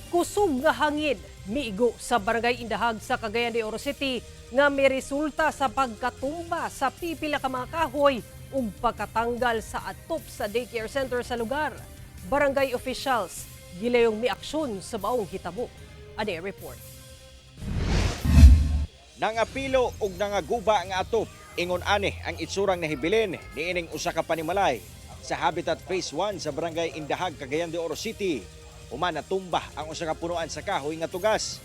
Kusog nga hangin miigo sa Barangay Indahag sa Cagayan de Oro City nga may resulta sa pagkatumba sa pipila ka mga kahoy ug pagkatanggal sa atop sa daycare center sa lugar. Barangay officials gilayong miaksyon sa baong hitabo. Ani report. Nangapilo ug nangaguba ang atop, ingon ani ang itsurang nahibilin niining usa ka panimalay sa Habitat Phase 1 sa Barangay Indahag, Cagayan de Oro City. Human natumba ang usa ka punuan sa kahoy nga tugas.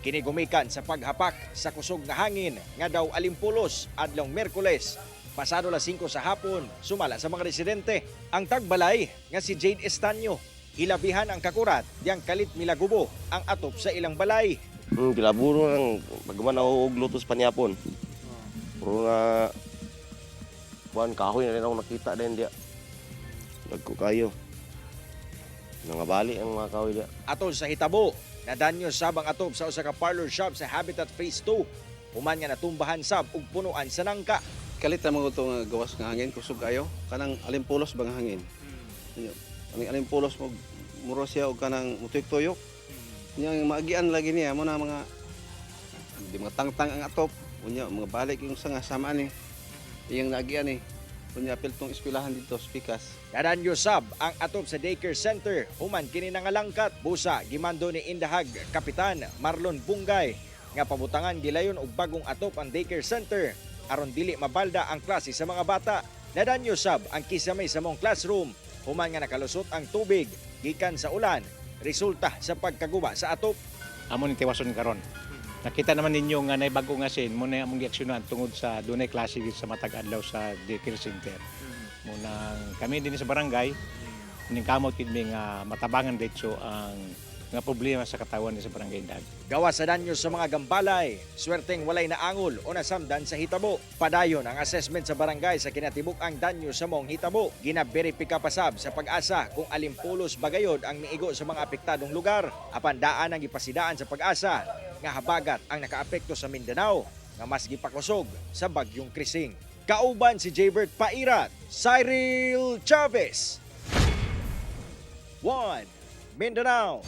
Kini gumikan sa paghapak sa kusog nga hangin nga daw alimpulos adlong Miyerkules pasado las 5 sa hapon, sumala sa mga residente. Ang tagbalay nga si Jade Estanyo, hilabihan ang kakurat diyang kalit milagubo ang atop sa ilang balay. Kilaburo lang pagman ako og lutos panyapon. Puro nga buwan kahoy na rin ako nakita din dia. Nagko kayo. Nangabali ang mga kahoy dia. Atol sa hitabo, nadanyo sab ang atop sa usa ka parlor shop sa Habitat Phase 2. Human nga natumbahan sab og punuan sa nangka. Kalit na mga ito nga gawas nga hangin, kusog kayo. Kanang alimpulos bang hangin. Ang alimpulos mo, muro siya o kanang mutuyok-tuyok. Yang maagian lagi niya, mo na mga, di mga tangtang ang atop. Unya, mga balik yung sa nga samaan eh. Iyang naagian eh. Unya, apil tong ispilahan dito, spikas. Nadanyo sab ang atop sa daycare center. Human kini nangalangkat. Busa, gimando ni Indahag Kapitan Marlon Bungay nga pabutangan gilayon og bagong atop ang daycare center aron dili mabalda ang klase sa mga bata. Nadanyo sab ang kisamay sa mong classroom. Human nga nakalusot ang tubig gikan sa ulan resulta sa pagkaguba sa atop. Amo ni tiwason karon. Nakita naman ninyo nga nay bago nga sin mo na among giaksyonan tungod sa dunay klase sa matag adlaw sa daycare center. Munang kami din sa barangay ning kamot kid nga matabangan dito ang nga problema sa katawan sa barangay Indahag. Gawa sa danyo sa mga gambalay, swerteng walay naangol o nasamdan sa hitabo. Padayon ang assessment sa barangay sa kinatibuk ang danyo sa mong hitabo. Ginaberipika pasab sa pag-asa kung alimpulos bagayod ang miigo sa mga apektadong lugar. Apan daan ang ipasidaan sa pag-asa nga habagat ang nakaapekto sa Mindanao nga mas gipakusog sa bagyong Krising. Kauban si Jaybert Pairat, Cyril Chavez. 1 Mindanao.